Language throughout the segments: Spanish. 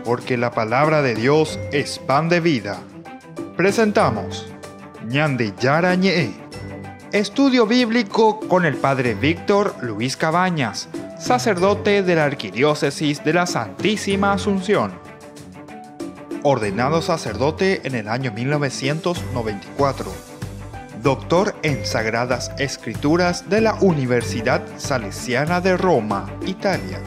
Porque la palabra de Dios es pan de vida. Presentamos Ñande Yara Ñe, estudio bíblico con el Padre Víctor Luis Cabañas, sacerdote de la Arquidiócesis de la Santísima Asunción. Ordenado sacerdote en el año 1994. Doctor en Sagradas Escrituras de la Universidad Salesiana de Roma, Italia.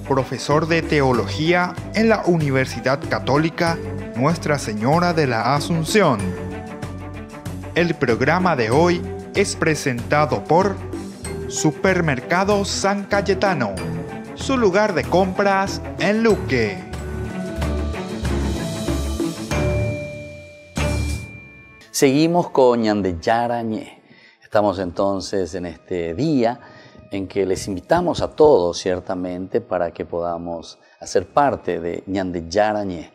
Profesor de Teología en la Universidad Católica Nuestra Señora de la Asunción. El programa de hoy es presentado por Supermercado San Cayetano, su lugar de compras en Luque. Seguimos con Ñande Yara Ñe. Estamos entonces en este día en que les invitamos a todos, ciertamente, para que podamos hacer parte de Ñande Yara Ñe.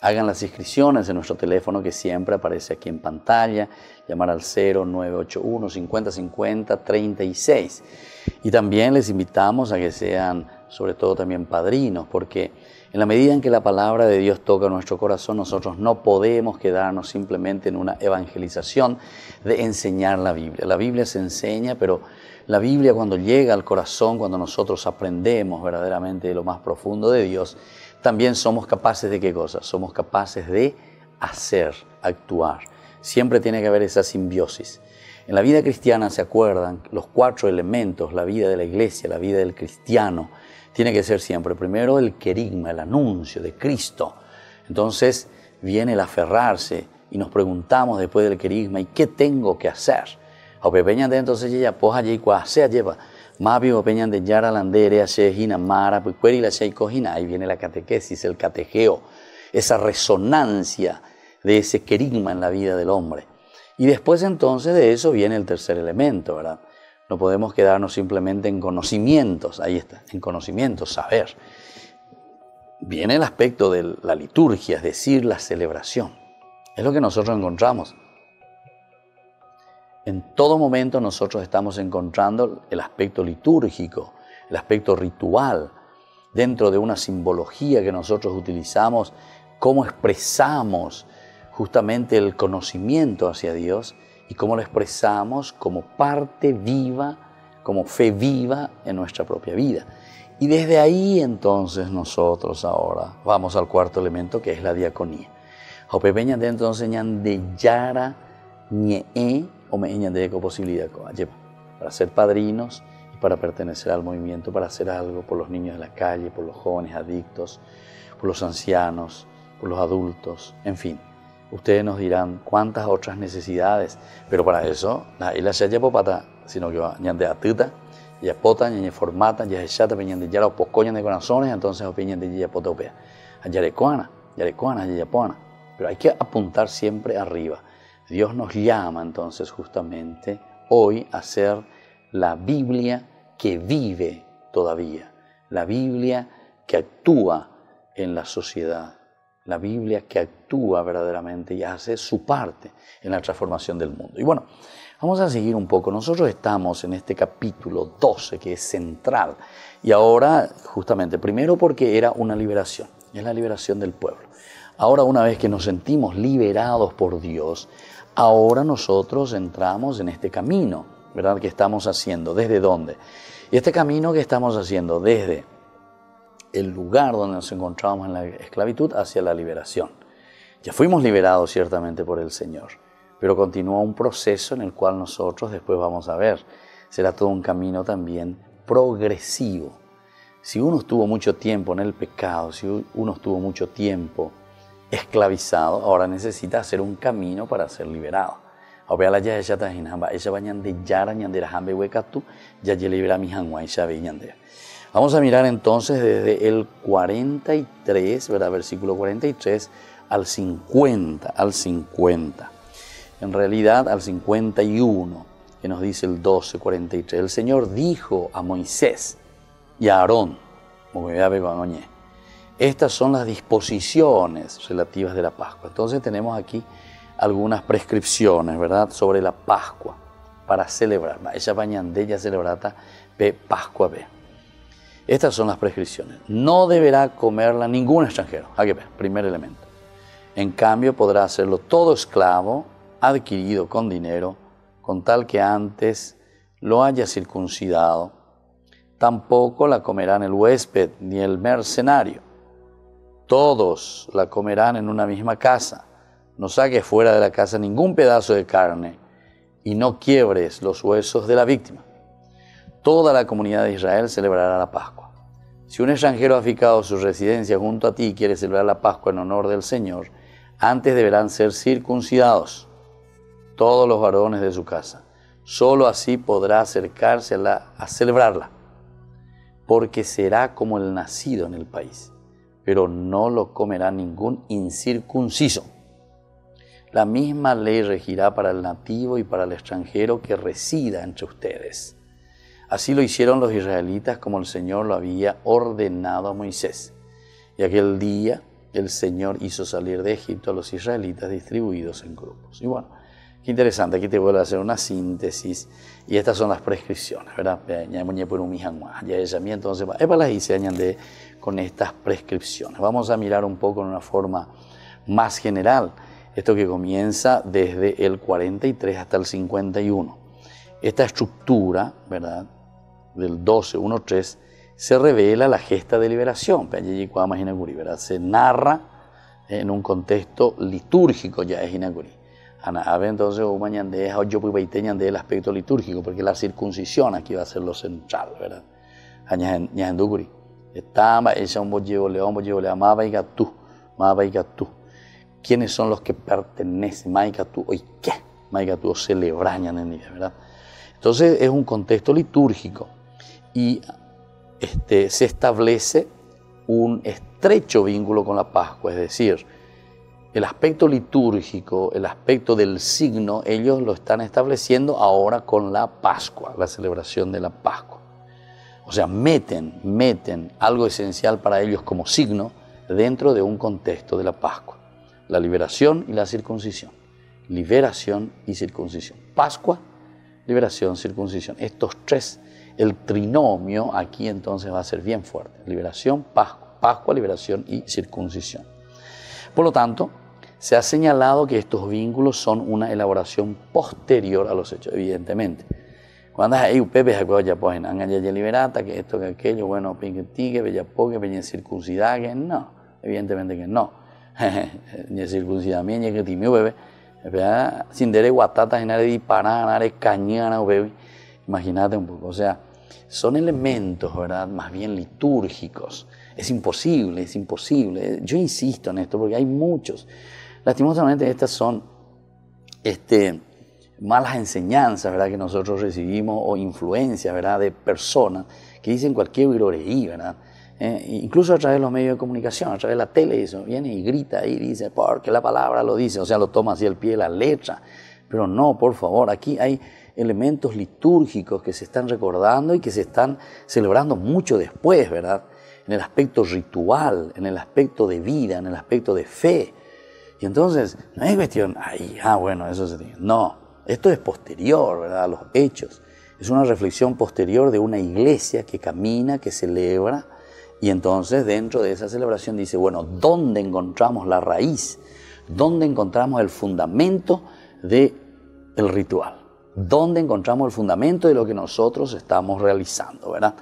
Hagan las inscripciones en nuestro teléfono que siempre aparece aquí en pantalla, llamar al 0981 50 50 36. Y también les invitamos a que sean, sobre todo también padrinos, porque en la medida en que la palabra de Dios toca nuestro corazón, nosotros no podemos quedarnos simplemente en una evangelización de enseñar la Biblia. La Biblia se enseña, pero la Biblia cuando llega al corazón, cuando nosotros aprendemos verdaderamente de lo más profundo de Dios, también somos capaces de ¿qué cosa? Somos capaces de hacer, actuar. Siempre tiene que haber esa simbiosis. En la vida cristiana, ¿se acuerdan? Los 4 elementos, la vida de la iglesia, la vida del cristiano, tiene que ser siempre, primero el querigma, el anuncio de Cristo. Entonces viene el aferrarse y nos preguntamos después del querigma, ¿y qué tengo que hacer? Entonces ella poja allí cuasea lleva. Mavi opeñan de yara landere hace hina mara pues cueri la cojina. Ahí viene la catequesis, el catejeo, esa resonancia de ese querigma en la vida del hombre. Y después entonces de eso viene el tercer elemento, ¿verdad? No podemos quedarnos simplemente en conocimientos, ahí está, en conocimientos, saber. Viene el aspecto de la liturgia, es decir, la celebración. Es lo que nosotros encontramos. En todo momento nosotros estamos encontrando el aspecto litúrgico, el aspecto ritual, dentro de una simbología que nosotros utilizamos, cómo expresamos justamente el conocimiento hacia Dios y cómo lo expresamos como parte viva, como fe viva en nuestra propia vida. Y desde ahí entonces nosotros ahora vamos al cuarto elemento, que es la diaconía. Jopepeña de entonces de yara ñe o me de posibilidad para ser padrinos y para pertenecer al movimiento, para hacer algo por los niños de la calle, por los jóvenes adictos, por los ancianos, por los adultos, en fin. Ustedes nos dirán cuántas otras necesidades, pero para eso, la se haya popata, sino que va ñande atuta, ya pota, ñande formata, ya chata, peñande yara o poscoñan de corazones, entonces opinan de ya pota opea. Yarecuana, yayapuana. Pero hay que apuntar siempre arriba. Dios nos llama entonces justamente hoy a ser la Biblia que vive todavía, la Biblia que actúa en la sociedad, la Biblia que actúa verdaderamente y hace su parte en la transformación del mundo. Y bueno, vamos a seguir un poco. Nosotros estamos en este capítulo 12 que es central y ahora justamente, primero porque era una liberación, es la liberación del pueblo. Ahora una vez que nos sentimos liberados por Dios, ahora nosotros entramos en este camino, ¿verdad? Que estamos haciendo. ¿Desde dónde? Y este camino que estamos haciendo desde el lugar donde nos encontrábamos en la esclavitud hacia la liberación. Ya fuimos liberados ciertamente por el Señor, pero continúa un proceso en el cual nosotros después vamos a ver. Será todo un camino también progresivo. Si uno estuvo mucho tiempo en el pecado, si uno estuvo mucho tiempo esclavizado, ahora necesita hacer un camino para ser liberado. Vamos a mirar entonces desde el 43, ¿verdad? Versículo 43 al 50, En realidad al 51, que nos dice el 12:43. El Señor dijo a Moisés y a Aarón, estas son las disposiciones relativas de la Pascua. Entonces tenemos aquí algunas prescripciones, ¿verdad?, sobre la Pascua para celebrar. Ella bañandella celebrata pe Pascua ve. Estas son las prescripciones. No deberá comerla ningún extranjero. Aquí ve, primer elemento. En cambio, podrá hacerlo todo esclavo adquirido con dinero, con tal que antes lo haya circuncidado. Tampoco la comerán el huésped ni el mercenario. Todos la comerán en una misma casa. No saques fuera de la casa ningún pedazo de carne y no quiebres los huesos de la víctima. Toda la comunidad de Israel celebrará la Pascua. Si un extranjero ha fijado su residencia junto a ti y quiere celebrar la Pascua en honor del Señor, antes deberán ser circuncidados todos los varones de su casa. Solo así podrá acercarse a celebrarla, porque será como el nacido en el país, pero no lo comerá ningún incircunciso. La misma ley regirá para el nativo y para el extranjero que resida entre ustedes. Así lo hicieron los israelitas como el Señor lo había ordenado a Moisés. Y aquel día el Señor hizo salir de Egipto a los israelitas distribuidos en grupos. Y bueno, qué interesante, aquí te vuelvo a hacer una síntesis. Y estas son las prescripciones, ¿verdad? Entonces, las hice con estas prescripciones. Vamos a mirar un poco en una forma más general. Esto que comienza desde el 43 hasta el 51. Esta estructura, ¿verdad?, del 12.1.3, se revela la gesta de liberación. ¿Verdad? Se narra en un contexto litúrgico, ya es Hinaguri. Entonces, yo de el aspecto litúrgico, porque la circuncisión aquí va a ser lo central, ¿verdad? ¿Quiénes son los que pertenecen? ¿Verdad? Entonces es un contexto litúrgico y se establece un estrecho vínculo con la Pascua, es decir, el aspecto litúrgico, el aspecto del signo, ellos lo están estableciendo ahora con la Pascua, la celebración de la Pascua. O sea, meten algo esencial para ellos como signo dentro de un contexto de la Pascua. La liberación y la circuncisión. Liberación y circuncisión. Pascua, liberación, circuncisión. Estos tres, el trinomio aquí entonces va a ser bien fuerte. Liberación, Pascua, liberación y circuncisión. Por lo tanto, se ha señalado que estos vínculos son una elaboración posterior a los hechos, evidentemente. Cuando hay Pepe ya pues ya liberata, que esto, que aquello, bueno, pingue, bella poque, bella circuncidad, que no, evidentemente que no. Ni circuncidamiento, que timio bebé, sin dere guatatas, en área disparada, en área cañana, bebé. Imagínate un poco, o sea, son elementos, ¿verdad?, más bien litúrgicos. Es imposible. Yo insisto en esto porque hay muchos. Lastimosamente estas son malas enseñanzas, ¿verdad?, que nosotros recibimos, o influencias, ¿verdad?, de personas que dicen cualquier viroreí, ¿verdad? Incluso a través de los medios de comunicación, a través de la tele, eso viene y grita ahí, dice, porque la palabra lo dice, o sea, lo toma así al pie de la letra. Pero no, por favor, aquí hay elementos litúrgicos que se están recordando y que se están celebrando mucho después, ¿verdad? En el aspecto ritual, en el aspecto de vida, en el aspecto de fe. Y entonces, no es cuestión, bueno, eso se dice. No, esto es posterior, ¿verdad?, a los hechos. Es una reflexión posterior de una iglesia que camina, que celebra. Y entonces dentro de esa celebración dice, bueno, ¿dónde encontramos la raíz? ¿Dónde encontramos el fundamento del ritual? ¿Dónde encontramos el fundamento de lo que nosotros estamos realizando, verdad?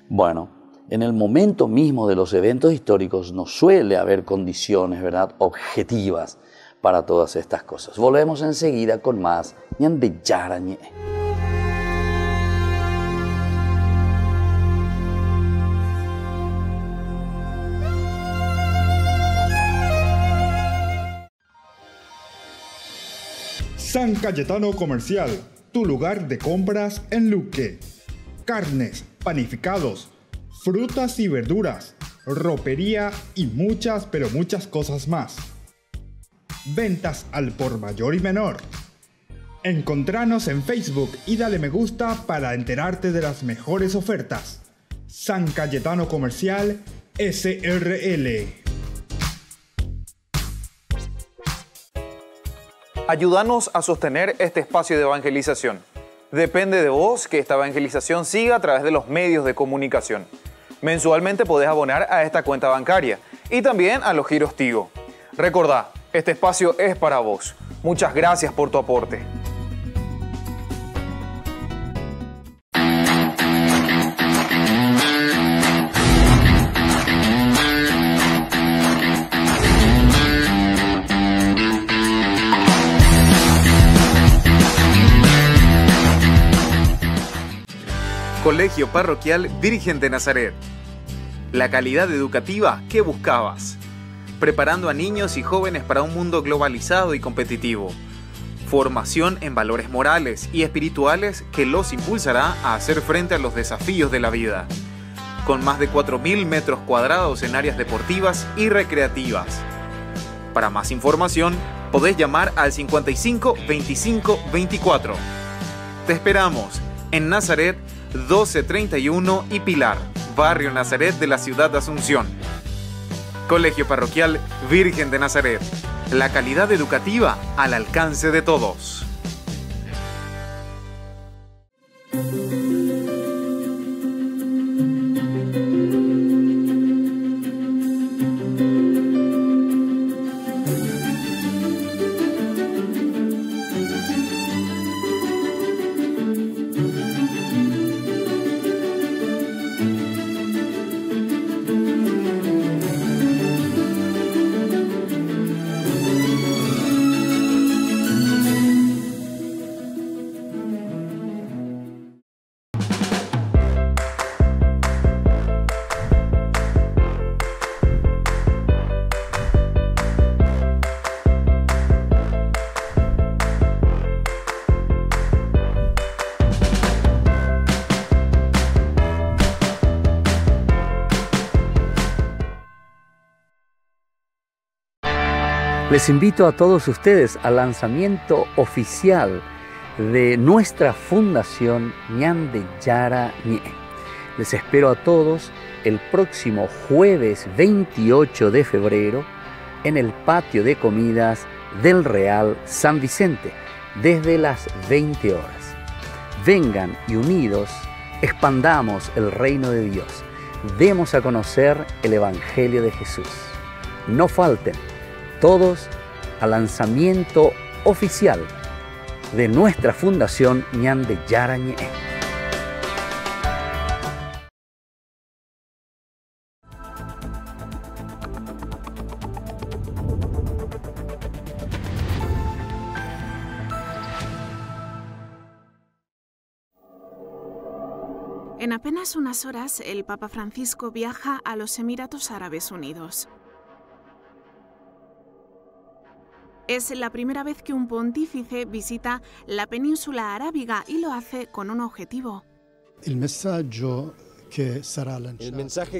Bueno, en el momento mismo de los eventos históricos no suele haber condiciones, ¿verdad?, objetivas para todas estas cosas. Volvemos enseguida con más Ñande Yarañe. San Cayetano Comercial, tu lugar de compras en Luque. Carnes, panificados, frutas y verduras, ropería y muchas, pero muchas cosas más. Ventas al por mayor y menor. Encontranos en Facebook y dale me gusta para enterarte de las mejores ofertas. San Cayetano Comercial, SRL. Ayúdanos a sostener este espacio de evangelización. Depende de vos que esta evangelización siga a través de los medios de comunicación. Mensualmente podés abonar a esta cuenta bancaria y también a los giros Tigo. Recordá, este espacio es para vos. Muchas gracias por tu aporte. Colegio Parroquial Virgen de Nazaret. La calidad educativa que buscabas. Preparando a niños y jóvenes para un mundo globalizado y competitivo. Formación en valores morales y espirituales que los impulsará a hacer frente a los desafíos de la vida. Con más de 4.000 metros cuadrados en áreas deportivas y recreativas. Para más información, podés llamar al 55 25 24. Te esperamos en Nazaret 1231 y Pilar, Barrio Nazaret de la ciudad de Asunción. Colegio Parroquial Virgen de Nazaret. La calidad educativa al alcance de todos. Les invito a todos ustedes al lanzamiento oficial de nuestra fundación Ñande Yara Ñe. Les espero a todos el próximo jueves 28 de febrero en el patio de comidas del Real San Vicente, desde las 20 horas. Vengan y unidos expandamos el reino de Dios. Demos a conocer el Evangelio de Jesús. No falten todos al lanzamiento oficial de nuestra fundación Ñande Yara Ñe. En apenas unas horas, el Papa Francisco viaja a los Emiratos Árabes Unidos. Es la primera vez que un pontífice visita la península arábiga y lo hace con un objetivo. El mensaje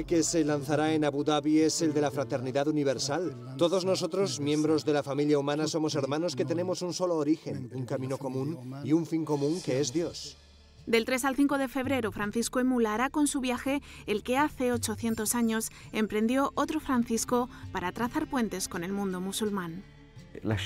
que se lanzará en Abu Dhabi es el de la fraternidad universal. Todos nosotros, miembros de la familia humana, somos hermanos que tenemos un solo origen, un camino común y un fin común que es Dios. Del 3 al 5 de febrero, Francisco emulará con su viaje el que hace 800 años emprendió otro Francisco para trazar puentes con el mundo musulmán. La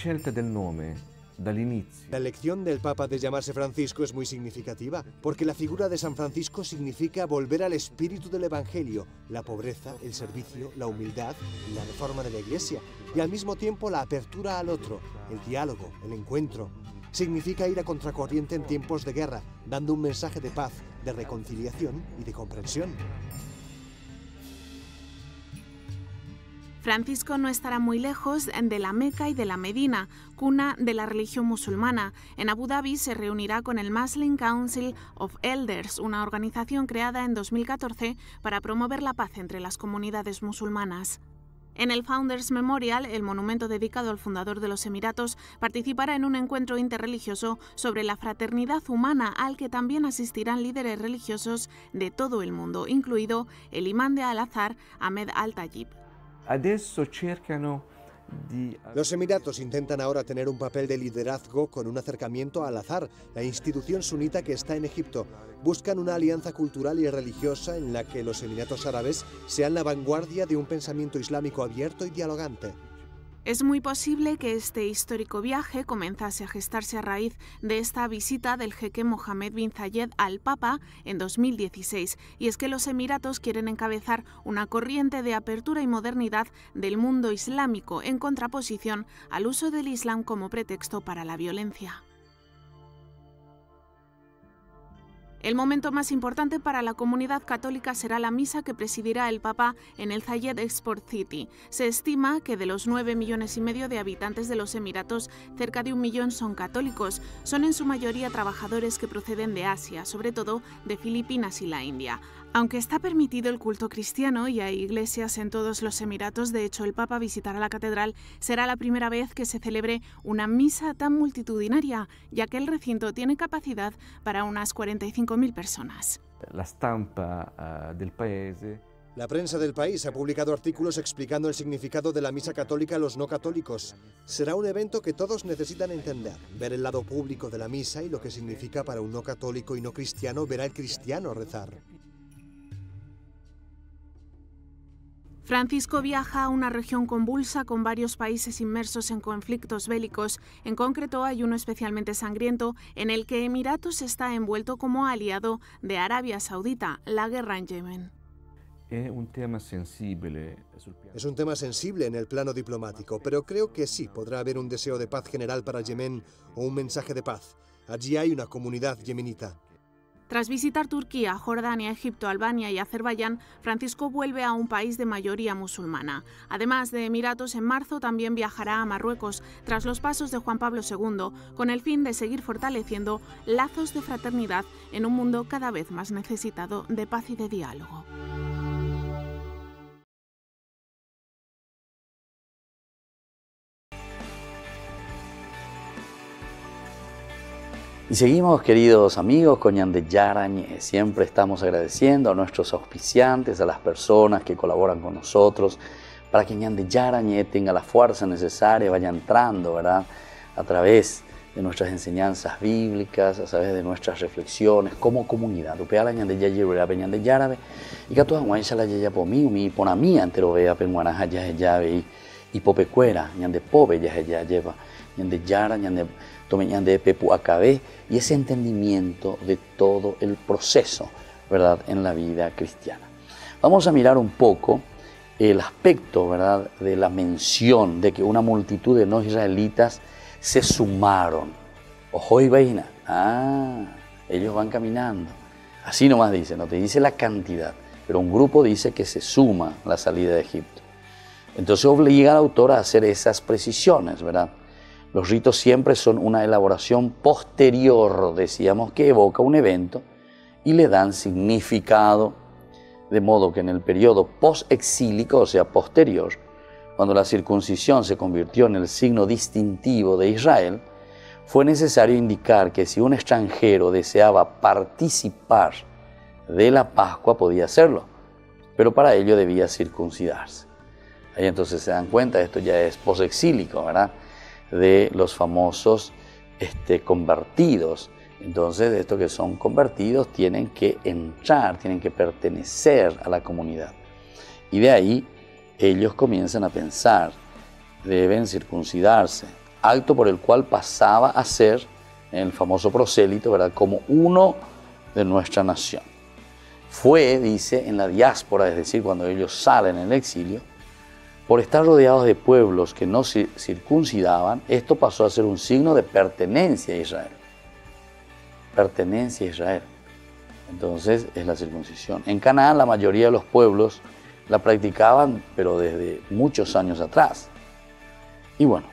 elección del Papa de llamarse Francisco es muy significativa, porque la figura de San Francisco significa volver al espíritu del Evangelio, la pobreza, el servicio, la humildad y la reforma de la Iglesia, y al mismo tiempo la apertura al otro, el diálogo, el encuentro. Significa ir a contracorriente en tiempos de guerra, dando un mensaje de paz, de reconciliación y de comprensión. Francisco no estará muy lejos de la Meca y de la Medina, cuna de la religión musulmana. En Abu Dhabi se reunirá con el Muslim Council of Elders, una organización creada en 2014 para promover la paz entre las comunidades musulmanas. En el Founders Memorial, el monumento dedicado al fundador de los Emiratos, participará en un encuentro interreligioso sobre la fraternidad humana al que también asistirán líderes religiosos de todo el mundo, incluido el imán de Al-Azhar, Ahmed Al-Tayyib. Los Emiratos intentan ahora tener un papel de liderazgo con un acercamiento a Al-Azhar, la institución sunita que está en Egipto. Buscan una alianza cultural y religiosa en la que los Emiratos Árabes sean la vanguardia de un pensamiento islámico abierto y dialogante. Es muy posible que este histórico viaje comenzase a gestarse a raíz de esta visita del jeque Mohammed bin Zayed al Papa en 2016, y es que los Emiratos quieren encabezar una corriente de apertura y modernidad del mundo islámico en contraposición al uso del Islam como pretexto para la violencia. El momento más importante para la comunidad católica será la misa que presidirá el Papa en el Zayed Export City. Se estima que de los 9,5 millones de habitantes de los Emiratos, cerca de 1 millón son católicos. Son en su mayoría trabajadores que proceden de Asia, sobre todo de Filipinas y la India. Aunque está permitido el culto cristiano y hay iglesias en todos los Emiratos, de hecho el Papa visitará la catedral, será la primera vez que se celebre una misa tan multitudinaria, ya que el recinto tiene capacidad para unas 45.000 personas. La stampa del paese. La prensa del país ha publicado artículos explicando el significado de la misa católica a los no católicos. Será un evento que todos necesitan entender, ver el lado público de la misa y lo que significa para un no católico y no cristiano ver al cristiano rezar. Francisco viaja a una región convulsa con varios países inmersos en conflictos bélicos. En concreto, hay uno especialmente sangriento en el que Emiratos está envuelto como aliado de Arabia Saudita, la guerra en Yemen. Es un tema sensible en el plano diplomático, pero creo que sí podrá haber un deseo de paz general para Yemen o un mensaje de paz. Allí hay una comunidad yemenita. Tras visitar Turquía, Jordania, Egipto, Albania y Azerbaiyán, Francisco vuelve a un país de mayoría musulmana. Además de Emiratos, en marzo también viajará a Marruecos, tras los pasos de Juan Pablo II, con el fin de seguir fortaleciendo lazos de fraternidad en un mundo cada vez más necesitado de paz y de diálogo. Y seguimos, queridos amigos, con Ñande Yarañé. Siempre estamos agradeciendo a nuestros auspiciantes, a las personas que colaboran con nosotros, para que Ñande Yarañé tenga la fuerza necesaria, vaya entrando, ¿verdad?, a través de nuestras enseñanzas bíblicas, a través de nuestras reflexiones como comunidad. Upeala Ñande Yarabe, Ñande Yarabe, y que toda guancha la yaya por mí, mi pona mía, entero vea, penguanaja ya llave y popecuera, Ñande Pobe ya lleva, Ñande Yara, Ñande de Pepu Acabé, y ese entendimiento de todo el proceso, ¿verdad?, en la vida cristiana. Vamos a mirar un poco el aspecto, ¿verdad?, de la mención de que una multitud de no israelitas se sumaron. Ojo y vaina, ellos van caminando. Así nomás dice, no te dice la cantidad, pero un grupo dice que se suma la salida de Egipto. Entonces obliga al autor a hacer esas precisiones, ¿verdad? Los ritos siempre son una elaboración posterior, decíamos, que evoca un evento y le dan significado, de modo que en el periodo post-exílico, o sea, posterior, cuando la circuncisión se convirtió en el signo distintivo de Israel, fue necesario indicar que si un extranjero deseaba participar de la Pascua podía hacerlo, pero para ello debía circuncidarse. Ahí entonces se dan cuenta, esto ya es post-exílico, ¿verdad?, de los famosos convertidos. Entonces, de estos que son convertidos tienen que entrar, tienen que pertenecer a la comunidad. Y de ahí ellos comienzan a pensar, deben circuncidarse, acto por el cual pasaba a ser el famoso prosélito, ¿verdad?, como uno de nuestra nación. Fue, dice, en la diáspora, es decir, cuando ellos salen en el exilio, por estar rodeados de pueblos que no se circuncidaban, esto pasó a ser un signo de pertenencia a Israel. Pertenencia a Israel. Entonces es la circuncisión. En Canaán la mayoría de los pueblos la practicaban, pero desde muchos años atrás. Y bueno,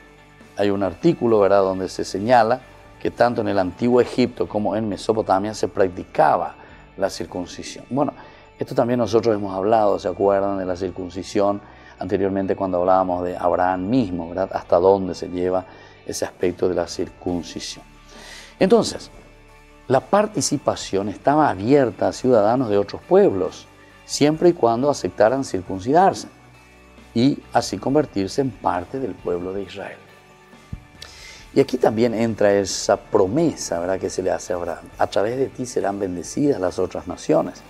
hay un artículo, ¿verdad?, donde se señala que tanto en el antiguo Egipto como en Mesopotamia se practicaba la circuncisión. Bueno, esto también nosotros hemos hablado, ¿se acuerdan?, de la circuncisión anteriormente cuando hablábamos de Abraham mismo, ¿verdad?, hasta dónde se lleva ese aspecto de la circuncisión. Entonces, la participación estaba abierta a ciudadanos de otros pueblos, siempre y cuando aceptaran circuncidarse y así convertirse en parte del pueblo de Israel. Y aquí también entra esa promesa, ¿verdad?, que se le hace a Abraham. A través de ti serán bendecidas las otras naciones.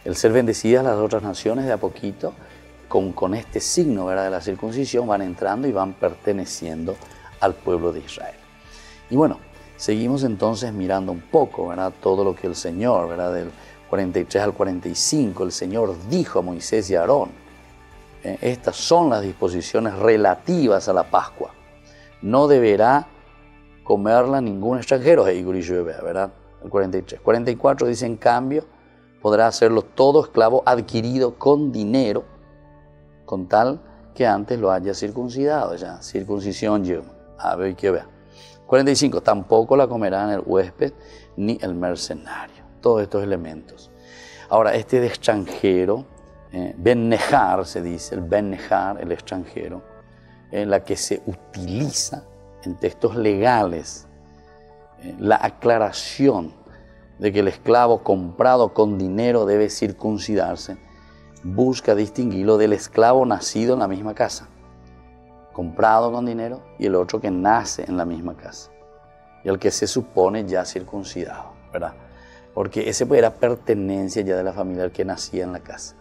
El ser bendecidas las otras naciones de a poquito con este signo, ¿verdad?, de la circuncisión, van entrando y van perteneciendo al pueblo de Israel. Y bueno, seguimos entonces mirando un poco, ¿verdad?, todo lo que el Señor, ¿verdad?, del 43 al 45, el Señor dijo a Moisés y a Aarón. Estas son las disposiciones relativas a la Pascua. No deberá comerla ningún extranjero, ¿verdad? El 43. 44 dice, en cambio, podrá hacerlo todo esclavo adquirido con dinero, con tal que antes lo haya circuncidado. Ya, circuncisión, yo. A ver, que vea. 45. Tampoco la comerán el huésped ni el mercenario. Todos estos elementos. Ahora, este de extranjero, Ben Nejar se dice, el Ben Nejar, el extranjero, en la que se utiliza en textos legales la aclaración de que el esclavo comprado con dinero debe circuncidarse, busca distinguirlo del esclavo nacido en la misma casa, comprado con dinero, y el otro que nace en la misma casa, y el que se supone ya circuncidado, ¿verdad? Porque ese era pertenencia ya de la familia al que nacía en la casa.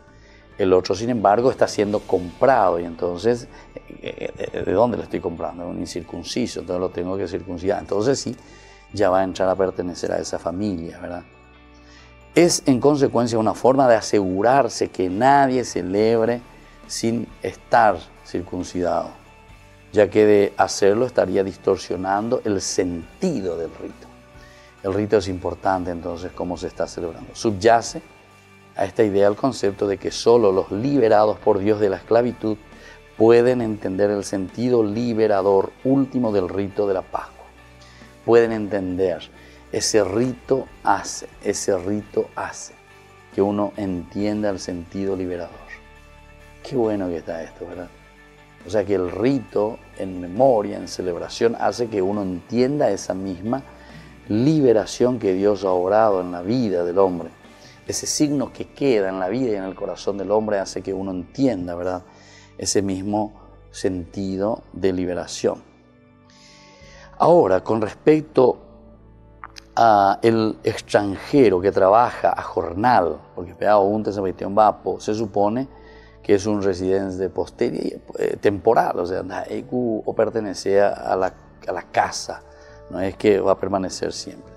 El otro, sin embargo, está siendo comprado, y entonces, ¿de dónde lo estoy comprando? Un incircunciso, entonces lo tengo que circuncidar. Entonces sí, ya va a entrar a pertenecer a esa familia, ¿verdad? Es, en consecuencia, una forma de asegurarse que nadie celebre sin estar circuncidado, ya que de hacerlo estaría distorsionando el sentido del rito. El rito es importante, entonces, cómo se está celebrando. Subyace a esta idea el concepto de que solo los liberados por Dios de la esclavitud pueden entender el sentido liberador último del rito de la Pascua. Pueden entender, ese rito hace que uno entienda el sentido liberador. Qué bueno que está esto, ¿verdad? O sea que el rito en memoria, en celebración, hace que uno entienda esa misma liberación que Dios ha obrado en la vida del hombre. Ese signo que queda en la vida y en el corazón del hombre hace que uno entienda, ¿verdad?, ese mismo sentido de liberación. Ahora, con respecto al extranjero que trabaja a jornal, porque se supone que es un residente de postería temporal, o sea, o pertenece a la casa, no es que va a permanecer siempre.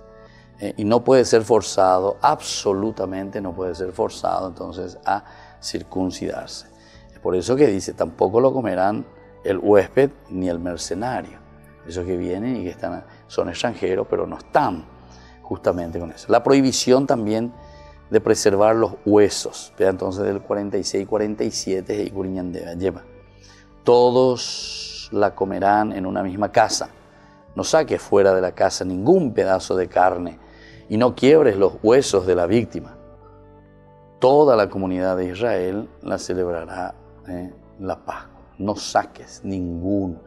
Y no puede ser forzado, absolutamente no puede ser forzado entonces a circuncidarse. Es por eso que dice, tampoco lo comerán el huésped ni el mercenario. Esos que vienen y que son extranjeros, pero no están justamente con eso. La prohibición también de preservar los huesos. Entonces del 46 y 47, lleva. Todos la comerán en una misma casa. No saques fuera de la casa ningún pedazo de carne y no quiebres los huesos de la víctima. Toda la comunidad de Israel la celebrará la Pascua. No saques ninguno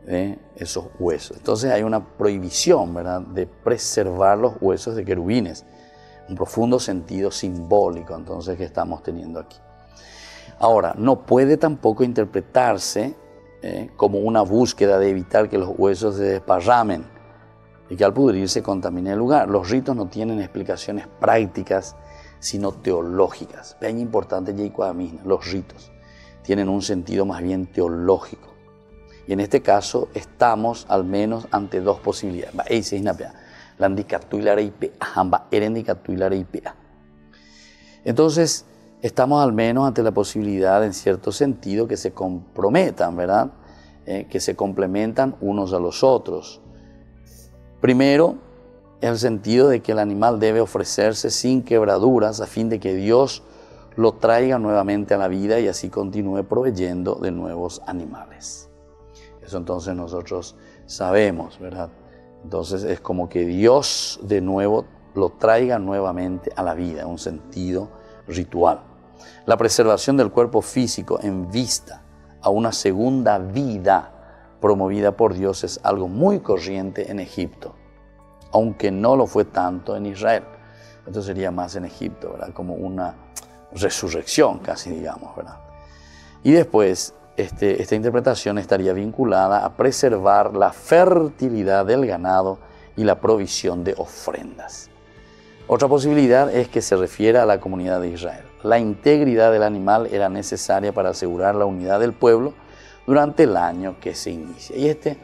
de esos huesos. Entonces hay una prohibición, ¿verdad?, de preservar los huesos de querubines. Un profundo sentido simbólico, entonces, que estamos teniendo aquí. Ahora, no puede tampoco interpretarse como una búsqueda de evitar que los huesos se desparramen y que al pudrirse contamine el lugar. Los ritos no tienen explicaciones prácticas, sino teológicas. Es importante, los ritos tienen un sentido más bien teológico. Y en este caso estamos al menos ante dos posibilidades. Entonces, estamos al menos ante la posibilidad, en cierto sentido, que se comprometan, ¿verdad? Que se complementan unos a los otros. Primero, en el sentido de que el animal debe ofrecerse sin quebraduras a fin de que Dios lo traiga nuevamente a la vida y así continúe proveyendo de nuevos animales. Eso entonces nosotros sabemos, ¿verdad? Entonces es como que Dios de nuevo lo traiga nuevamente a la vida, un sentido ritual. La preservación del cuerpo físico en vista a una segunda vida promovida por Dios es algo muy corriente en Egipto, aunque no lo fue tanto en Israel. Esto sería más en Egipto, ¿verdad?, como una resurrección casi, digamos, ¿verdad? Y después, esta interpretación estaría vinculada a preservar la fertilidad del ganado y la provisión de ofrendas. Otra posibilidad es que se refiera a la comunidad de Israel. La integridad del animal era necesaria para asegurar la unidad del pueblo durante el año que se inicia. Y este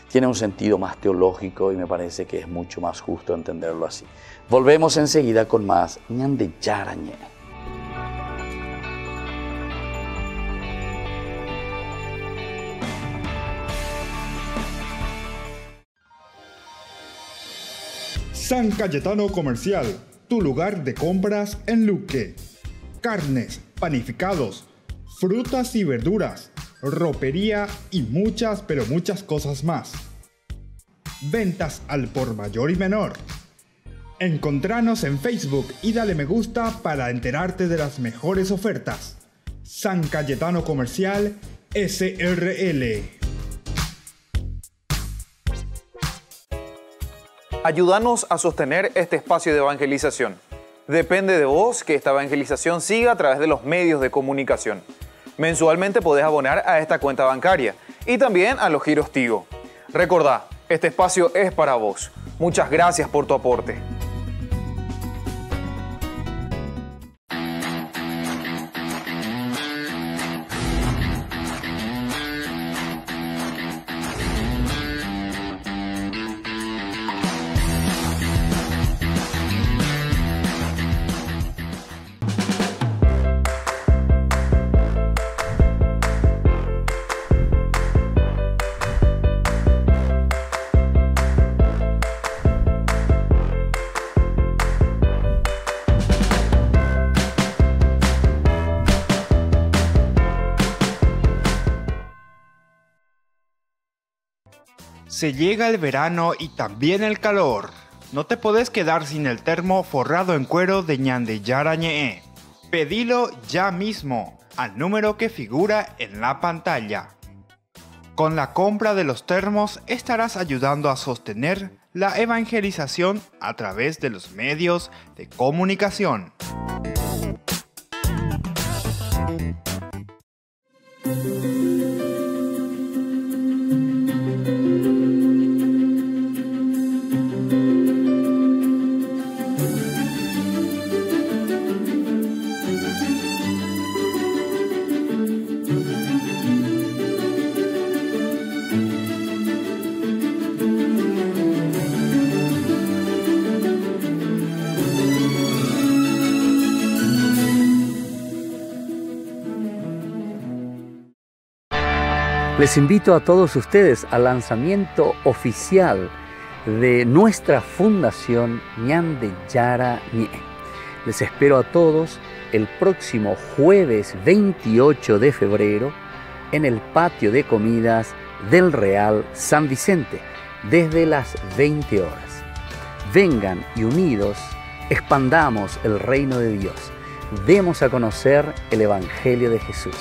tiene un sentido más teológico y me parece que es mucho más justo entenderlo así. Volvemos enseguida con más Ñande Yarañe. San Cayetano Comercial, tu lugar de compras en Luque. Carnes, panificados, frutas y verduras, ropería y muchas, pero muchas cosas más. Ventas al por mayor y menor. Encontranos en Facebook y dale me gusta para enterarte de las mejores ofertas. San Cayetano Comercial, SRL. Ayúdanos a sostener este espacio de evangelización. Depende de vos que esta evangelización siga a través de los medios de comunicación. Mensualmente podés abonar a esta cuenta bancaria y también a los giros Tigo. Recordá, este espacio es para vos. Muchas gracias por tu aporte. Se llega el verano y también el calor. No te podés quedar sin el termo forrado en cuero de Ñande Yarañe. Pedilo ya mismo al número que figura en la pantalla. Con la compra de los termos estarás ayudando a sostener la evangelización a través de los medios de comunicación. Les invito a todos ustedes al lanzamiento oficial de nuestra fundación Ñande Yarañe. Les espero a todos el próximo jueves 28 de febrero en el patio de comidas del Real San Vicente desde las 20 horas. Vengan y unidos expandamos el reino de Dios. Demos a conocer el Evangelio de Jesús.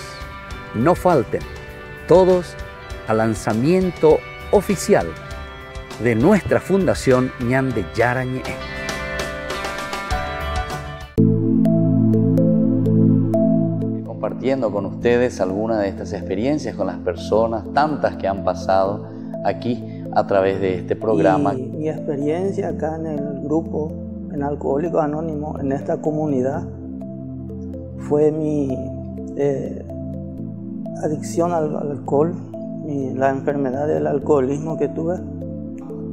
No falten todos al lanzamiento oficial de nuestra fundación Ñande Yarañe. Compartiendo con ustedes algunas de estas experiencias con las personas, tantas que han pasado aquí a través de este programa. Y mi experiencia acá en el grupo, en Alcohólicos Anónimos, en esta comunidad, fue mi adicción al alcohol, la enfermedad del alcoholismo que tuve.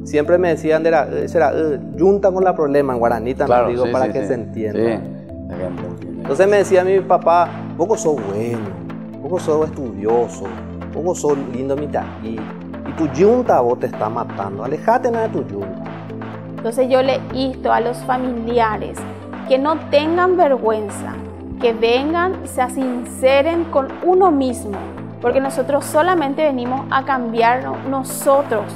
Siempre me decían, junta con la problema en guaraní también, claro, digo, sí, para sí, que sí. se entienda. Sí. Entonces me decía mi papá, vos sos bueno, vos sos estudioso, vos sos lindo mitaquí, y tu yunta vos te está matando, alejate de tu yunta. Entonces yo le insto a los familiares que no tengan vergüenza, que vengan y se sinceren con uno mismo, porque nosotros solamente venimos a cambiarnos nosotros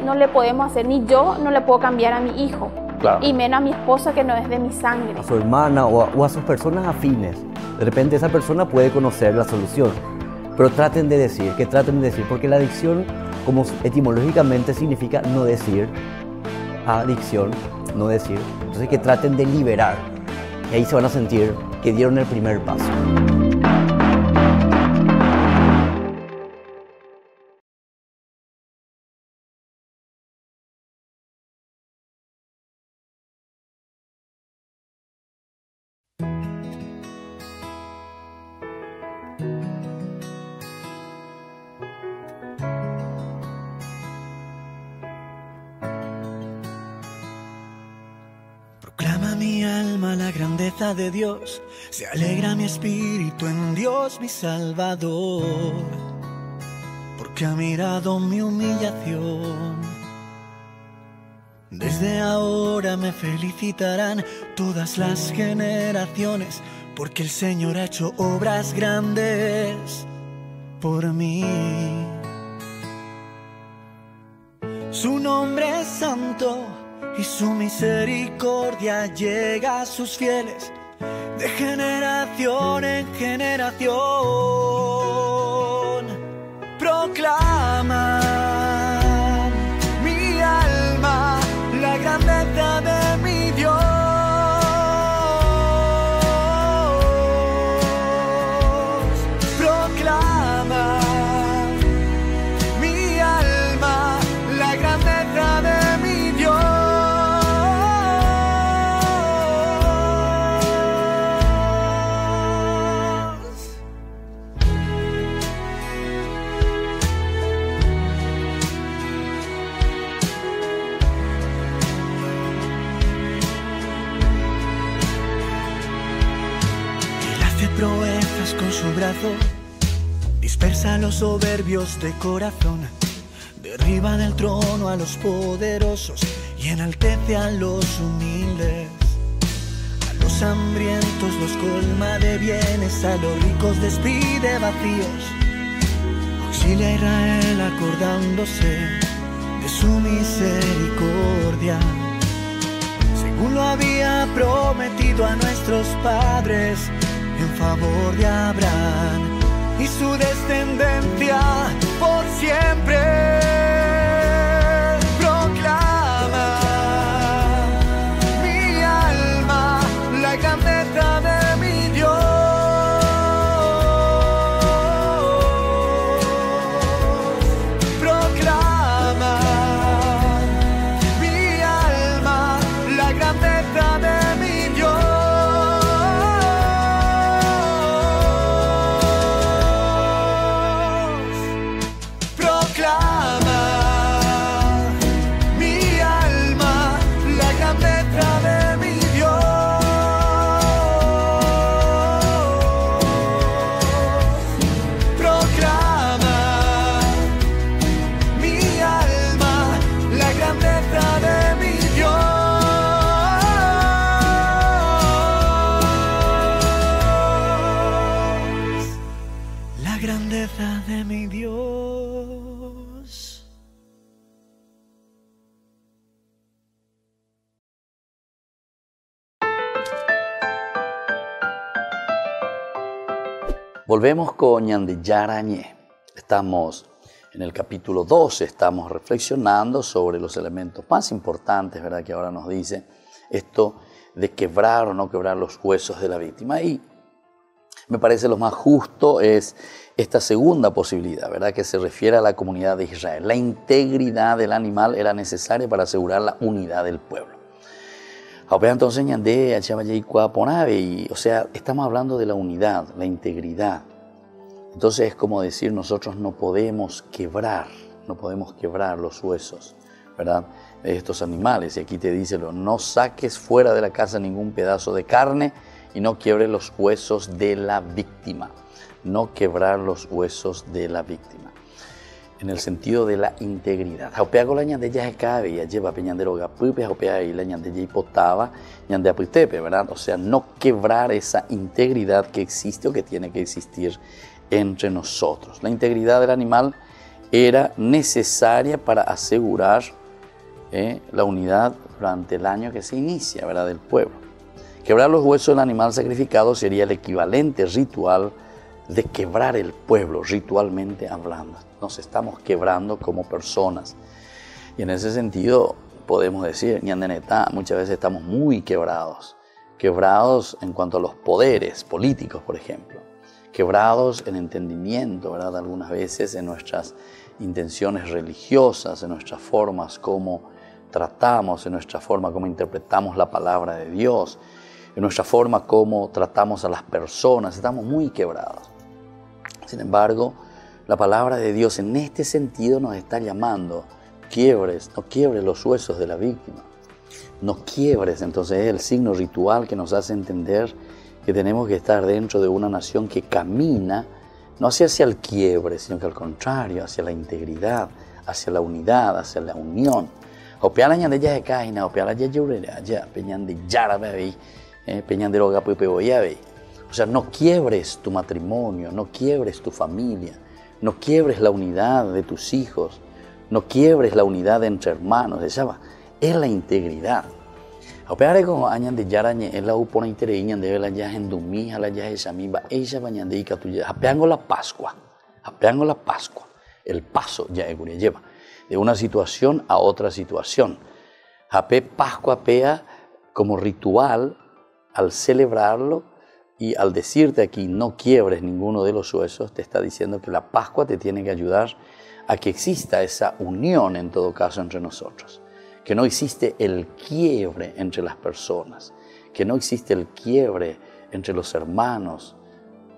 no le podemos hacer, ni yo no le puedo cambiar a mi hijo, claro, y menos a mi esposa que no es de mi sangre. A su hermana o a sus personas afines. De repente esa persona puede conocer la solución, pero traten de decir, porque la adicción, como etimológicamente significa no decir, adicción, no decir, entonces que traten de liberar, y ahí se van a sentir que dieron el primer paso. grandeza de Dios, se alegra mi espíritu en Dios mi Salvador, porque ha mirado mi humillación. Desde ahora me felicitarán todas las generaciones, porque el Señor ha hecho obras grandes por mí. Su nombre es santo y su misericordia llega a sus fieles de generación en generación. Proclama mi alma la grandeza de mi Dios. Proclama mi alma la grandeza de mi Dios. Proezas con su brazo, dispersa a los soberbios de corazón, derriba del trono a los poderosos y enaltece a los humildes. A los hambrientos los colma de bienes, a los ricos despide vacíos. Auxilia a Israel acordándose de su misericordia, según lo había prometido a nuestros padres, en favor de Abraham y su descendencia por siempre. Proclama mi alma la grandeza de mi Dios. Proclama mi alma la grandeza de mi Dios. De mi Dios. Volvemos con Ñande Yarañé. Estamos en el capítulo 12, estamos reflexionando sobre los elementos más importantes, ¿verdad? Que ahora nos dice esto de quebrar o no quebrar los huesos de la víctima. Y me parece lo más justo es esta segunda posibilidad, ¿verdad? Que se refiere a la comunidad de Israel. La integridad del animal era necesaria para asegurar la unidad del pueblo. Entonces, o sea, estamos hablando de la unidad, la integridad. Entonces es como decir, nosotros no podemos quebrar los huesos, ¿verdad? De estos animales. Y aquí te dice, no saques fuera de la casa ningún pedazo de carne y no quiebres los huesos de la víctima. No quebrar los huesos de la víctima. En el sentido de la integridad. ¿Verdad? O sea, no quebrar esa integridad que existe o que tiene que existir entre nosotros. La integridad del animal era necesaria para asegurar la unidad durante el año que se inicia, ¿verdad? Del pueblo. Quebrar los huesos del animal sacrificado sería el equivalente ritual de quebrar el pueblo, ritualmente hablando. Nos estamos quebrando como personas. Y en ese sentido podemos decir, Ñandenetá, muchas veces estamos muy quebrados. Quebrados en cuanto a los poderes políticos, por ejemplo. Quebrados en entendimiento, ¿verdad? Algunas veces en nuestras intenciones religiosas, en nuestras formas como tratamos, en nuestra forma como interpretamos la palabra de Dios, en nuestra forma como tratamos a las personas. Estamos muy quebrados. Sin embargo, la palabra de Dios en este sentido nos está llamando, no quiebres los huesos de la víctima. No quiebres, entonces es el signo ritual que nos hace entender que tenemos que estar dentro de una nación que camina, no hacia el quiebre, sino que al contrario, hacia la integridad, hacia la unidad, hacia la unión. Opeala ñande ya caina, opeala ya llorera, ya peñan de yara bebé, peñan de roga pepe boyabe. O sea, no quiebres tu matrimonio, no quiebres tu familia, no quiebres la unidad de tus hijos, no quiebres la unidad entre hermanos, esa es la integridad. Opeare como añan de yarañe, es la upona intereñan de la ya en dumija, la ya esa misma, ella bañan de icatuya, apeango la Pascua, el paso ya lleva de una situación a otra situación. Ape Pascua pea como ritual al celebrarlo y al decirte aquí no quiebres ninguno de los huesos, te está diciendo que la Pascua te tiene que ayudar a que exista esa unión en todo caso entre nosotros. Que no existe el quiebre entre las personas, que no existe el quiebre entre los hermanos,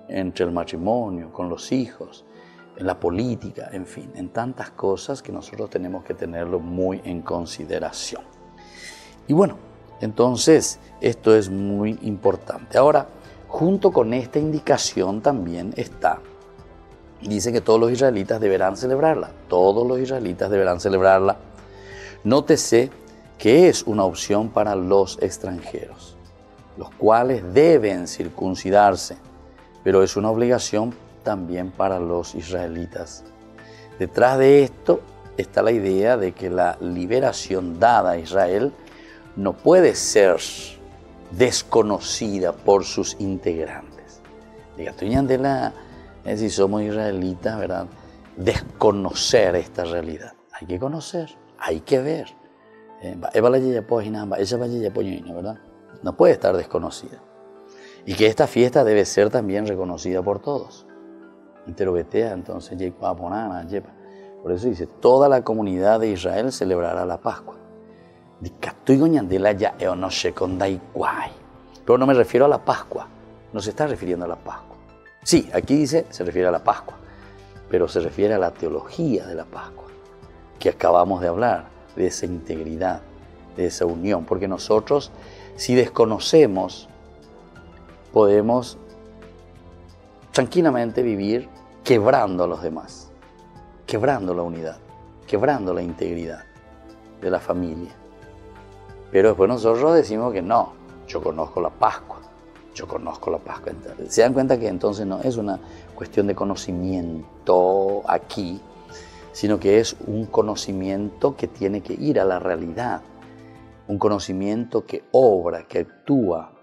entre el matrimonio, con los hijos, en la política, en fin, en tantas cosas que nosotros tenemos que tenerlo muy en consideración. Y bueno, entonces esto es muy importante. Ahora, junto con esta indicación también está, dice que todos los israelitas deberán celebrarla, Nótese que es una opción para los extranjeros, los cuales deben circuncidarse, pero es una obligación también para los israelitas. Detrás de esto está la idea de que la liberación dada a Israel no puede ser desconocida por sus integrantes. Si somos israelitas, ¿verdad? Desconocer esta realidad. Hay que conocer. Hay que ver. ¿Verdad? No puede estar desconocida. Y que esta fiesta debe ser también reconocida por todos. Entonces, por eso dice, toda la comunidad de Israel celebrará la Pascua. Pero no me refiero a la Pascua. No se está refiriendo a la Pascua. Sí, aquí dice, se refiere a la Pascua. Pero se refiere a la teología de la Pascua, que acabamos de hablar, de esa integridad, de esa unión, porque nosotros, si desconocemos, podemos tranquilamente vivir quebrando a los demás, quebrando la unidad, quebrando la integridad de la familia. Pero después nosotros decimos que no, yo conozco la Pascua. Se dan cuenta que entonces no es una cuestión de conocimiento aquí, sino que es un conocimiento que tiene que ir a la realidad, un conocimiento que obra, que actúa,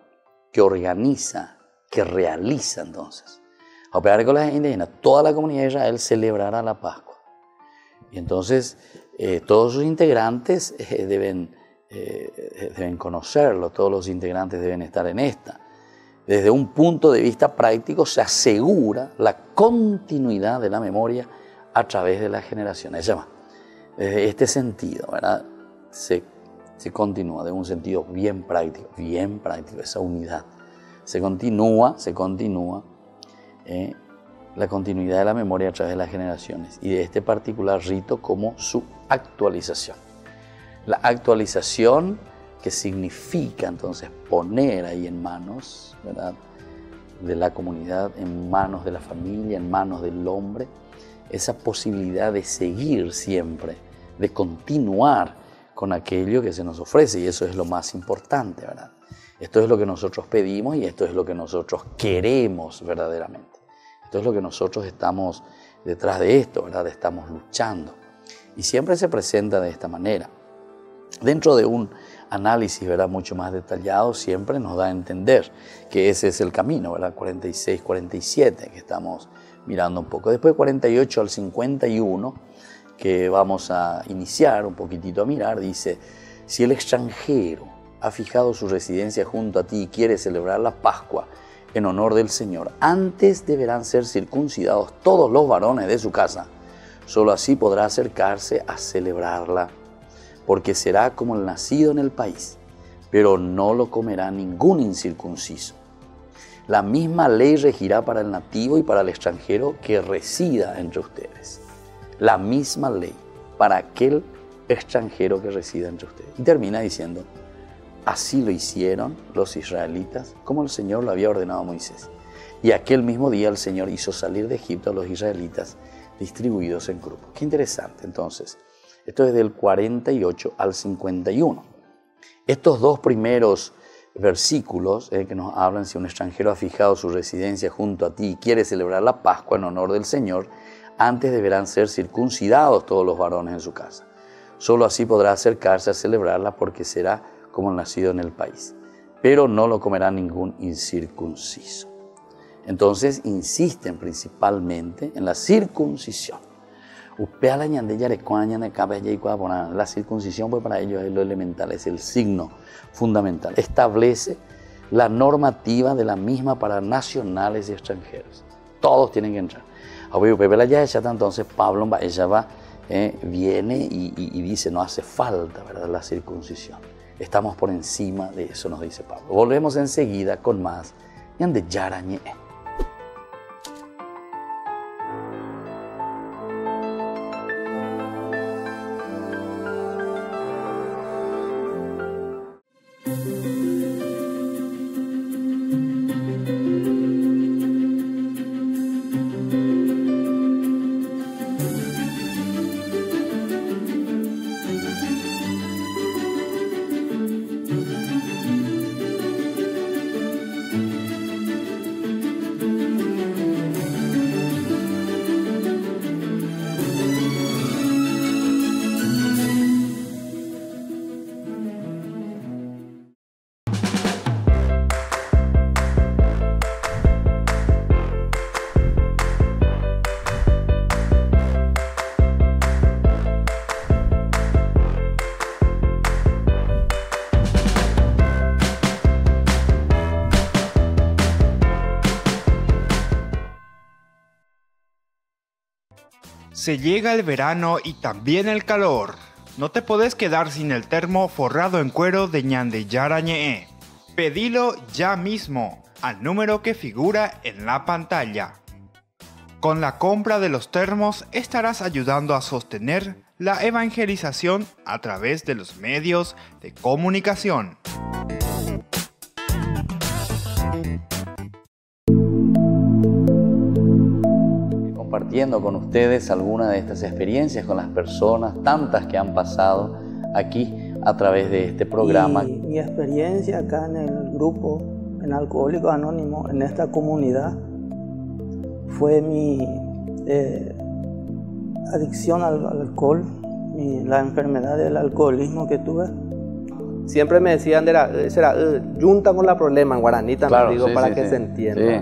que organiza, que realiza entonces. A operar con las indígenas, toda la comunidad de Israel celebrará la Pascua. Y entonces todos sus integrantes deben conocerlo, todos los integrantes deben estar en esta. Desde un punto de vista práctico se asegura la continuidad de la memoria a través de las generaciones. Desde este sentido, ¿verdad? Se continúa de un sentido bien práctico, esa unidad. Se continúa la continuidad de la memoria a través de las generaciones y de este particular rito como su actualización. La actualización que significa entonces poner ahí en manos, ¿verdad?, de la comunidad, en manos de la familia, en manos del hombre, esa posibilidad de seguir siempre, de continuar con aquello que se nos ofrece, y eso es lo más importante, ¿verdad? Esto es lo que nosotros pedimos y esto es lo que nosotros queremos verdaderamente. Esto es lo que nosotros estamos detrás de esto, ¿verdad? Estamos luchando. Y siempre se presenta de esta manera. Dentro de un análisis, ¿verdad?, mucho más detallado, siempre nos da a entender que ese es el camino, ¿verdad? 46, 47, que estamos mirando un poco. Después 48 al 51, que vamos a iniciar un poquitito a mirar, dice: si el extranjero ha fijado su residencia junto a ti y quiere celebrar la Pascua en honor del Señor, antes deberán ser circuncidados todos los varones de su casa. Solo así podrá acercarse a celebrarla, porque será como el nacido en el país, pero no lo comerá ningún incircunciso. La misma ley regirá para el nativo y para el extranjero que resida entre ustedes. La misma ley para aquel extranjero que resida entre ustedes. Y termina diciendo: Así lo hicieron los israelitas, como el Señor lo había ordenado a Moisés. Y aquel mismo día el Señor hizo salir de Egipto a los israelitas distribuidos en grupos. Qué interesante. Entonces, esto es del 48 al 51. Estos dos primeros versículos que nos hablan: si un extranjero ha fijado su residencia junto a ti y quiere celebrar la Pascua en honor del Señor, antes deberán ser circuncidados todos los varones en su casa. Solo así podrá acercarse a celebrarla, porque será como el nacido en el país. Pero no lo comerá ningún incircunciso. Entonces insisten principalmente en la circuncisión. La circuncisión, pues, para ellos es lo elemental, es el signo fundamental. Establece la normativa de la misma para nacionales y extranjeros. Todos tienen que entrar. Entonces Pablo viene y dice: no hace falta, ¿verdad?, la circuncisión. Estamos por encima de eso, nos dice Pablo. Volvemos enseguida con más Ñande Yarañe. Se llega el verano y también el calor. No te podés quedar sin el termo forrado en cuero de Ñande Yarañe. Pedilo ya mismo al número que figura en la pantalla. Con la compra de los termos estarás ayudando a sostener la evangelización a través de los medios de comunicación. Compartiendo con ustedes algunas de estas experiencias con las personas, tantas que han pasado aquí a través de este programa. Mi experiencia acá en el grupo, en Alcohólicos Anónimos, en esta comunidad, fue mi adicción al alcohol, la enfermedad del alcoholismo que tuve. Siempre me decían, será junta con la problema en guaraní también, claro, digo, sí, para que se entienda. Sí.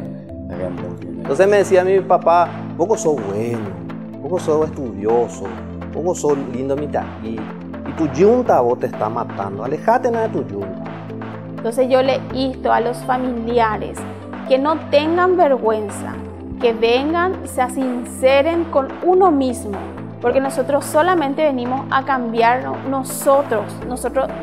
Entonces me decía mi papá: poco sos bueno, poco sos estudioso, poco sos lindo mitad, y tu yunta vos te está matando, alejate nada de tu yunta. Entonces yo le insto a los familiares que no tengan vergüenza, que vengan, se sinceren con uno mismo, porque nosotros solamente venimos a cambiar nosotros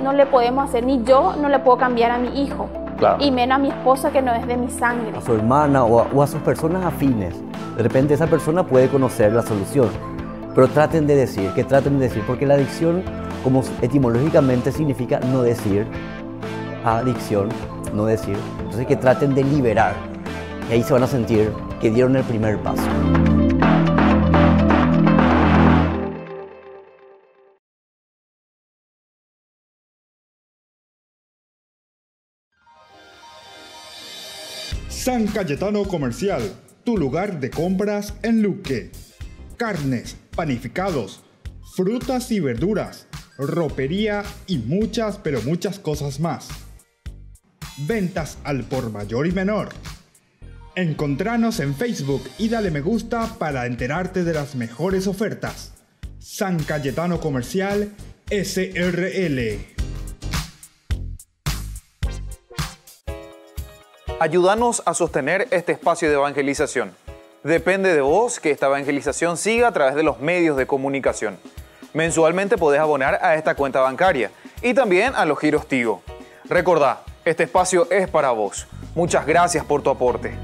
no le podemos hacer, ni yo no le puedo cambiar a mi hijo. Claro. Y menos a mi esposa, que no es de mi sangre. A su hermana o a sus personas afines. De repente esa persona puede conocer la solución. Pero traten de decir, porque la adicción, como etimológicamente significa no decir, adicción, no decir. Entonces que traten de liberar. Y ahí se van a sentir que dieron el primer paso. San Cayetano Comercial, tu lugar de compras en Luque. Carnes, panificados, frutas y verduras, ropería y muchas, pero muchas cosas más. Ventas al por mayor y menor. Encontranos en Facebook y dale me gusta para enterarte de las mejores ofertas. San Cayetano Comercial, SRL. Ayúdanos a sostener este espacio de evangelización. Depende de vos que esta evangelización siga a través de los medios de comunicación. Mensualmente podés abonar a esta cuenta bancaria y también a los giros Tigo. Recordá, este espacio es para vos. Muchas gracias por tu aporte.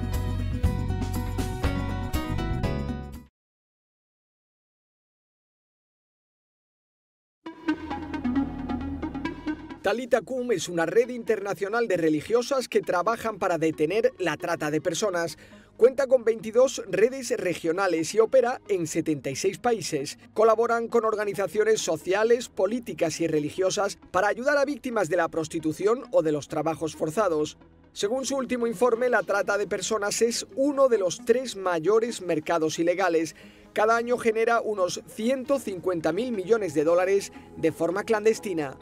Talita Kum es una red internacional de religiosas que trabajan para detener la trata de personas. Cuenta con 22 redes regionales y opera en 76 países. Colaboran con organizaciones sociales, políticas y religiosas para ayudar a víctimas de la prostitución o de los trabajos forzados. Según su último informe, la trata de personas es uno de los 3 mayores mercados ilegales. Cada año genera unos 150.000 millones de dólares de forma clandestina.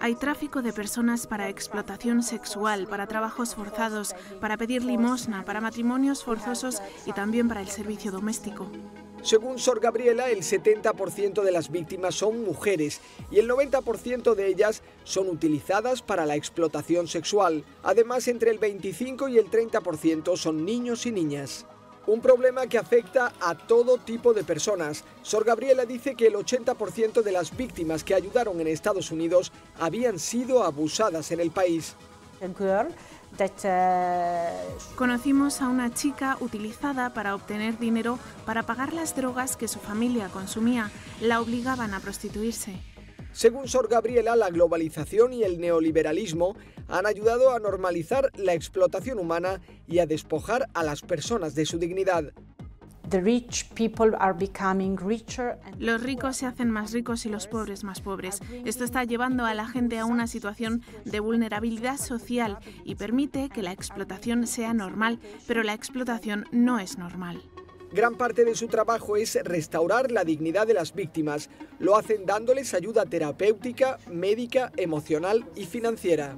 Hay tráfico de personas para explotación sexual, para trabajos forzados, para pedir limosna, para matrimonios forzosos y también para el servicio doméstico. Según Sor Gabriela, el 70% de las víctimas son mujeres y el 90% de ellas son utilizadas para la explotación sexual. Además, entre el 25 y el 30% son niños y niñas. Un problema que afecta a todo tipo de personas. Sor Gabriela dice que el 80% de las víctimas que ayudaron en Estados Unidos habían sido abusadas en el país. Conocimos a una chica utilizada para obtener dinero para pagar las drogas que su familia consumía. La obligaban a prostituirse. Según Sor Gabriela, la globalización y el neoliberalismo han ayudado a normalizar la explotación humana y a despojar a las personas de su dignidad. Los ricos se hacen más ricos y los pobres más pobres. Esto está llevando a la gente a una situación de vulnerabilidad social y permite que la explotación sea normal, pero la explotación no es normal. Gran parte de su trabajo es restaurar la dignidad de las víctimas. Lo hacen dándoles ayuda terapéutica, médica, emocional y financiera.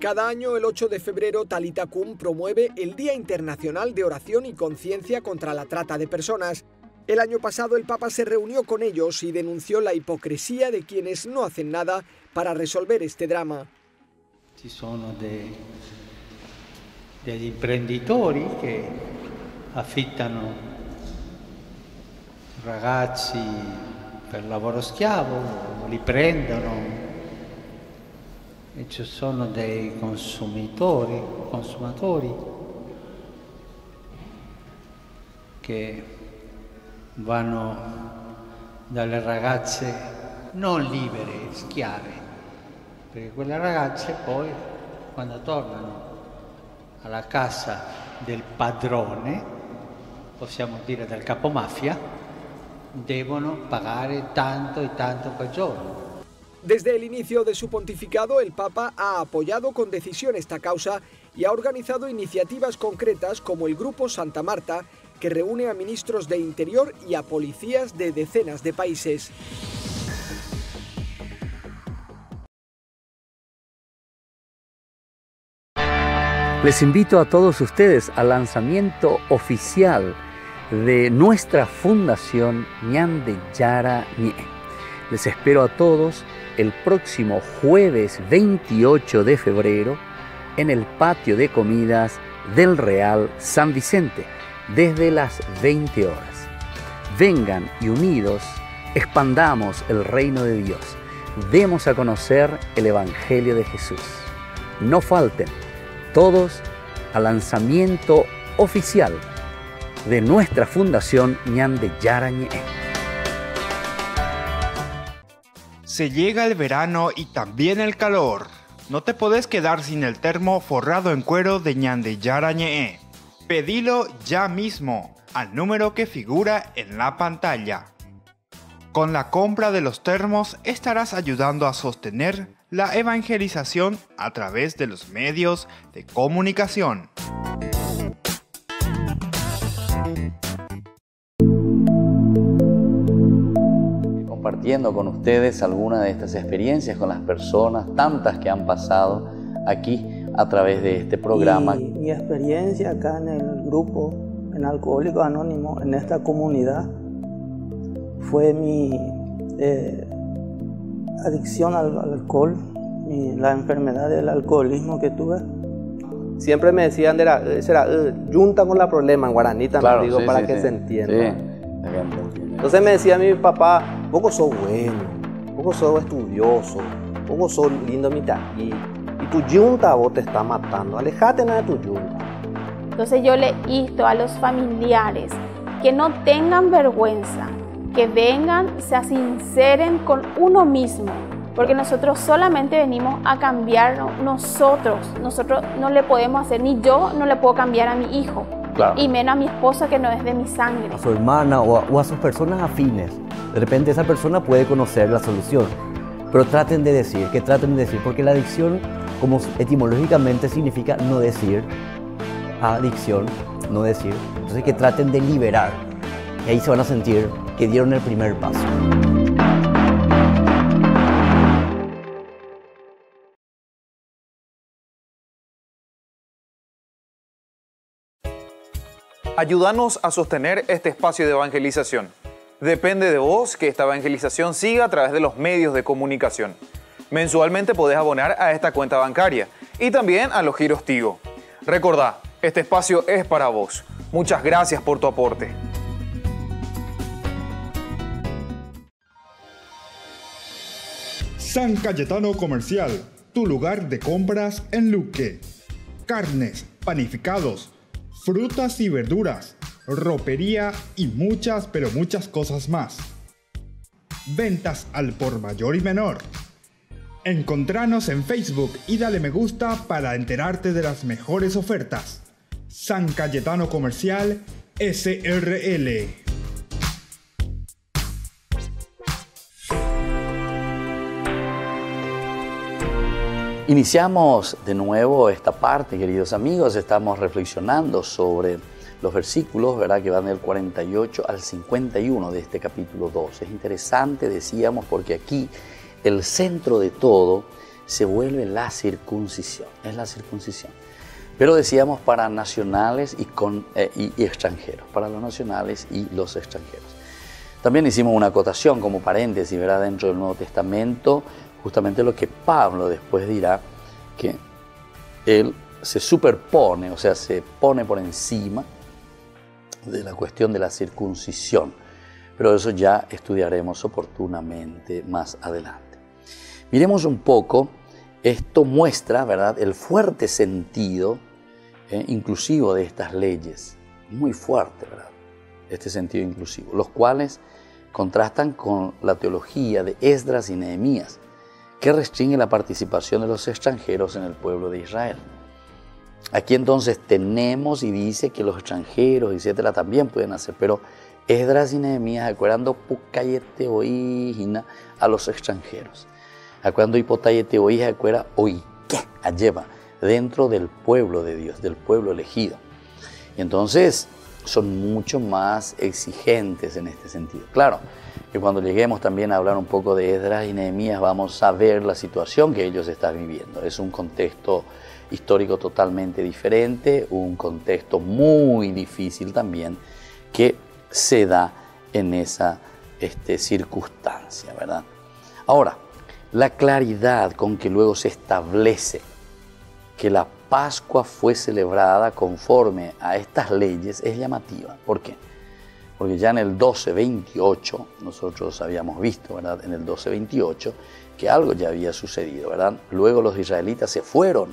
Cada año, el 8 de febrero, Talita Kum promueve el Día Internacional de Oración y Conciencia contra la Trata de Personas. El año pasado, el Papa se reunió con ellos y denunció la hipocresía de quienes no hacen nada para resolver este drama. Ci sono degli imprenditori che affittano ragazzi per lavoro schiavo, li prendono. E ci sono dei consumatori che vanno dalle ragazze non libere, schiave, perché quelle ragazze poi quando tornano alla casa del padrone, possiamo dire del capomafia, devono pagare tanto y tanto per giorno. Desde el inicio de su pontificado, el Papa ha apoyado con decisión esta causa y ha organizado iniciativas concretas como el Grupo Santa Marta, que reúne a ministros de Interior y a policías de decenas de países. Les invito a todos ustedes al lanzamiento oficial de nuestra fundación Ñande Yara Ñe. Les espero a todos el próximo jueves 28 de febrero en el patio de comidas del Real San Vicente, desde las 20 horas. Vengan y unidos expandamos el reino de Dios. Demos a conocer el Evangelio de Jesús. No falten todos al lanzamiento oficial de nuestra fundación Ñande Yara Ñe. Se llega el verano y también el calor. No te podés quedar sin el termo forrado en cuero de Ñande Yara Ñe. Pedilo ya mismo al número que figura en la pantalla. Con la compra de los termos estarás ayudando a sostener la evangelización a través de los medios de comunicación. Compartiendo con ustedes algunas de estas experiencias con las personas, tantas que han pasado aquí a través de este programa. Mi experiencia acá en el grupo, en Alcohólicos Anónimos, en esta comunidad, fue mi adicción al alcohol, la enfermedad del alcoholismo que tuve. Siempre me decían, junta con la problema en guaraní también, claro, digo, sí, para sí, que sí. se entienda. Sí. Entonces me decía mi papá, poco sos bueno, poco sos estudioso, poco sos lindo y tu yunta vos te está matando, alejate de tu yunta. Entonces yo le insto a los familiares que no tengan vergüenza, que vengan, se sinceren con uno mismo, porque nosotros solamente venimos a cambiarnos nosotros. Nosotros no le podemos hacer, ni yo no le puedo cambiar a mi hijo, claro, y menos a mi esposa que no es de mi sangre. A su hermana o a sus personas afines. De repente esa persona puede conocer la solución, pero traten de decir, porque la adicción, como etimológicamente significa no decir, adicción, no decir, entonces que traten de liberar, y ahí se van a sentir que dieron el primer paso. Ayúdanos a sostener este espacio de evangelización. Depende de vos que esta evangelización siga a través de los medios de comunicación. Mensualmente podés abonar a esta cuenta bancaria y también a los giros Tigo. Recordá, este espacio es para vos. Muchas gracias por tu aporte. San Cayetano Comercial, tu lugar de compras en Luque. Carnes, panificados, frutas y verduras, ropería y muchas, pero muchas cosas más. Ventas al por mayor y menor. Encontranos en Facebook y dale me gusta para enterarte de las mejores ofertas. San Cayetano Comercial SRL. Iniciamos de nuevo esta parte, queridos amigos. Estamos reflexionando sobre los versículos, ¿verdad?, que van del 48 al 51 de este capítulo 2. Es interesante, decíamos, porque aquí el centro de todo se vuelve la circuncisión. Es la circuncisión. Pero decíamos para nacionales y extranjeros, para los nacionales y los extranjeros. También hicimos una acotación como paréntesis, ¿verdad?, dentro del Nuevo Testamento, justamente lo que Pablo después dirá, que él se superpone, o sea, se pone por encima de la cuestión de la circuncisión. Pero eso ya estudiaremos oportunamente más adelante. Miremos un poco, esto muestra, ¿verdad?, el fuerte sentido inclusivo de estas leyes, muy fuerte, ¿verdad?, este sentido inclusivo, los cuales contrastan con la teología de Esdras y Nehemías, que restringe la participación de los extranjeros en el pueblo de Israel. Aquí entonces tenemos y dice que los extranjeros, etcétera, también pueden hacer, pero Esdras y Nehemías acuerdan pukayete oíjina a los extranjeros. Acuerdan hipotayete oíja acuerda oí que lleva dentro del pueblo de Dios, del pueblo elegido. Y entonces son mucho más exigentes en este sentido. Claro, que cuando lleguemos también a hablar un poco de Esdras y Nehemías vamos a ver la situación que ellos están viviendo. Es un contexto histórico totalmente diferente, un contexto muy difícil también que se da en esa circunstancia, ¿verdad? Ahora, la claridad con que luego se establece que la Pascua fue celebrada conforme a estas leyes es llamativa. ¿Por qué? Porque ya en el 12:28, nosotros habíamos visto, ¿verdad?, en el 12:28, que algo ya había sucedido, ¿verdad? Luego los israelitas se fueron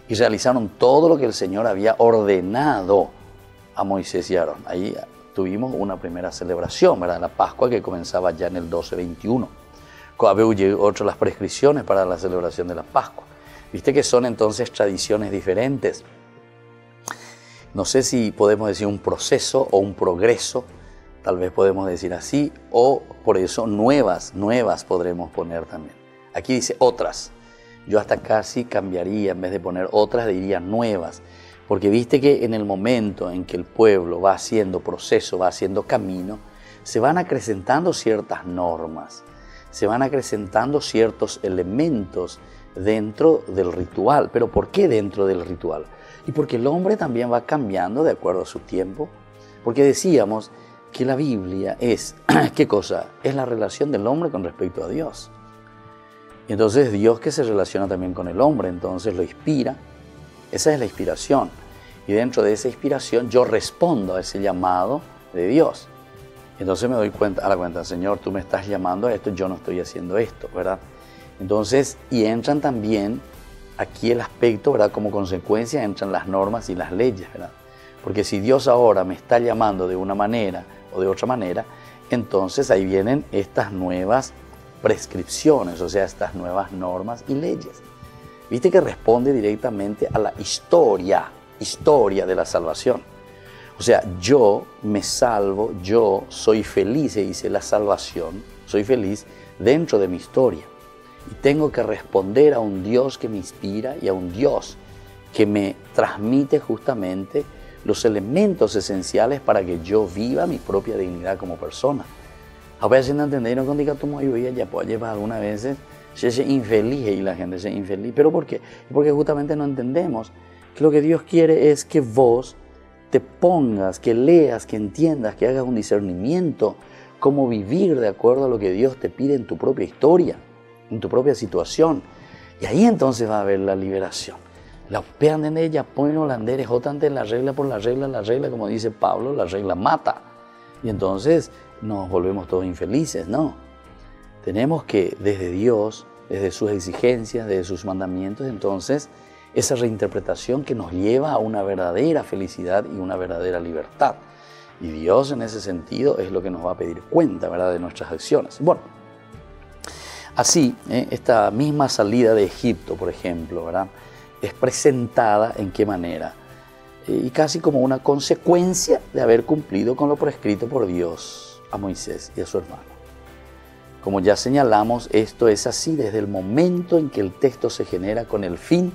y realizaron todo lo que el Señor había ordenado a Moisés y Aarón. Ahí tuvimos una primera celebración, ¿verdad?, la Pascua, que comenzaba ya en el 12:21. Había otras las prescripciones para la celebración de la Pascua. Viste que son entonces tradiciones diferentes. No sé si podemos decir un proceso o un progreso, tal vez podemos decir así, o por eso nuevas podremos poner también. Aquí dice otras. Yo hasta casi cambiaría, en vez de poner otras, diría nuevas. Porque viste que en el momento en que el pueblo va haciendo proceso, va haciendo camino, se van acrecentando ciertas normas, se van acrecentando ciertos elementos dentro del ritual. ¿Pero por qué dentro del ritual? Y porque el hombre también va cambiando de acuerdo a su tiempo. Porque decíamos que la Biblia es, ¿qué cosa? Es la relación del hombre con respecto a Dios. Y entonces Dios que se relaciona también con el hombre, entonces lo inspira. Esa es la inspiración. Y dentro de esa inspiración yo respondo a ese llamado de Dios. Entonces me doy cuenta, a la cuenta, Señor, tú me estás llamando a esto, yo no estoy haciendo esto, ¿verdad? Entonces, y entran también aquí el aspecto, ¿verdad? Como consecuencia entran las normas y las leyes, ¿verdad? Porque si Dios ahora me está llamando de una manera o de otra manera, entonces ahí vienen estas nuevas prescripciones, o sea, estas nuevas normas y leyes. Viste que responde directamente a la historia de la salvación. O sea, yo me salvo, yo soy feliz, se dice la salvación, soy feliz dentro de mi historia. Y tengo que responder a un Dios que me inspira y a un Dios que me transmite justamente los elementos esenciales para que yo viva mi propia dignidad como persona. A veces no entendemos cuando diga tú ya puedo llevar algunas veces se es infeliz y la gente se infeliz. ¿Pero por qué? Porque justamente no entendemos que lo que Dios quiere es que vos te pongas, que leas, que entiendas, que hagas un discernimiento, cómo vivir de acuerdo a lo que Dios te pide en tu propia historia, en tu propia situación. Y ahí entonces va a haber la liberación. La pean de ella, ponen holanderes, jotante la regla por la regla, como dice Pablo, la regla mata. Y entonces nos volvemos todos infelices, ¿no? Tenemos que desde Dios, desde sus exigencias, desde sus mandamientos, entonces esa reinterpretación que nos lleva a una verdadera felicidad y una verdadera libertad. Y Dios en ese sentido es lo que nos va a pedir cuenta, ¿verdad?, de nuestras acciones. Bueno, así, esta misma salida de Egipto, por ejemplo, ¿verdad?, es presentada en qué manera, y casi como una consecuencia de haber cumplido con lo prescrito por Dios a Moisés y a su hermano. Como ya señalamos, esto es así desde el momento en que el texto se genera con el fin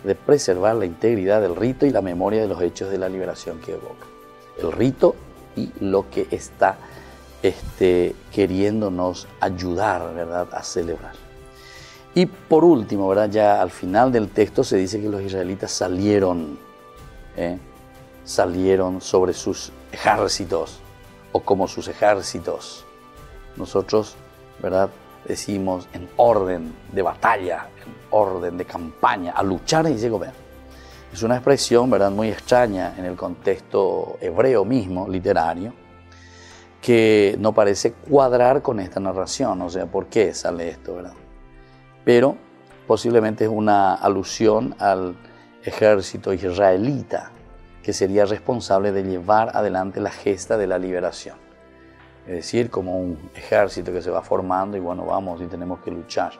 de preservar la integridad del rito y la memoria de los hechos de la liberación que evoca. El rito y lo que está queriéndonos ayudar, ¿verdad?, a celebrar. Y por último, ¿verdad?, ya al final del texto se dice que los israelitas salieron sobre sus ejércitos o como sus ejércitos. Nosotros, ¿verdad?, decimos en orden de batalla, en orden de campaña, a luchar y se gobernar. Es una expresión, ¿verdad?, muy extraña en el contexto hebreo mismo, literario, que no parece cuadrar con esta narración. O sea, ¿por qué sale esto, verdad? Pero posiblemente es una alusión al ejército israelita que sería responsable de llevar adelante la gesta de la liberación. Es decir, como un ejército que se va formando y bueno, vamos y tenemos que luchar.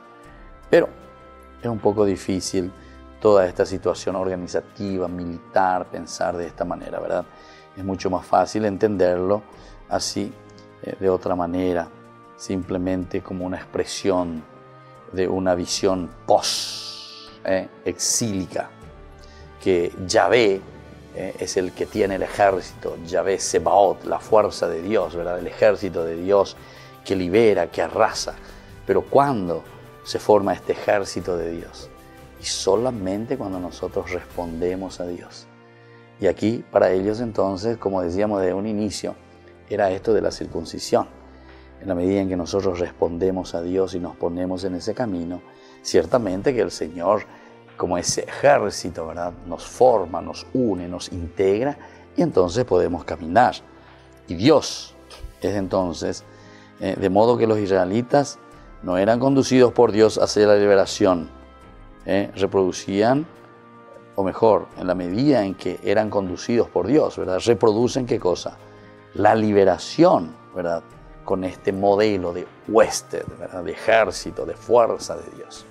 Pero es un poco difícil toda esta situación organizativa, militar, pensar de esta manera, ¿verdad? Es mucho más fácil entenderlo así, de otra manera, simplemente como una expresión de una visión exílica, que Yahvé es el que tiene el ejército, Yahvé Sebaot, la fuerza de Dios, ¿verdad?, el ejército de Dios que libera, que arrasa. Pero ¿cuándo se forma este ejército de Dios? Y solamente cuando nosotros respondemos a Dios. Y aquí para ellos entonces, como decíamos desde un inicio, era esto de la circuncisión. En la medida en que nosotros respondemos a Dios y nos ponemos en ese camino, ciertamente que el Señor, como ese ejército, ¿verdad?, nos forma, nos une, nos integra y entonces podemos caminar. Y Dios es entonces, de modo que los israelitas no eran conducidos por Dios hacia la liberación, reproducían, o mejor, en la medida en que eran conducidos por Dios, ¿verdad?, reproducen ¿qué cosa? La liberación, ¿verdad?, con este modelo de hueste, ¿verdad?, de ejército, de fuerza de Dios.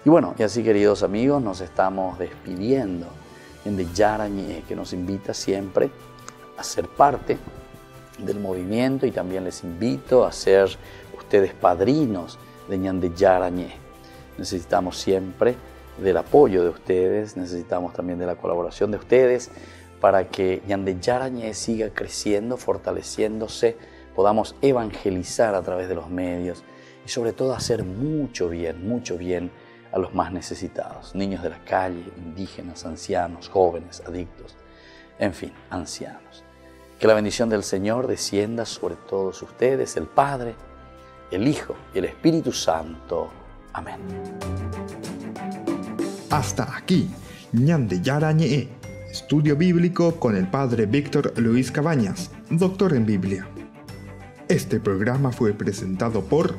Y bueno, y así, queridos amigos, nos estamos despidiendo en de Yarañé, que nos invita siempre a ser parte del movimiento, y también les invito a ser ustedes padrinos de Ñande Yarañé. Necesitamos siempre del apoyo de ustedes, necesitamos también de la colaboración de ustedes para que Ñande Yarañé siga creciendo, fortaleciéndose, podamos evangelizar a través de los medios y sobre todo hacer mucho bien a los más necesitados, niños de la calle, indígenas, ancianos, jóvenes, adictos, en fin, ancianos. Que la bendición del Señor descienda sobre todos ustedes, el Padre, el Hijo y el Espíritu Santo. Amén. Hasta aquí, Ñande Yarañé, estudio bíblico con el Padre Víctor Luis Cabañas, doctor en Biblia. Este programa fue presentado por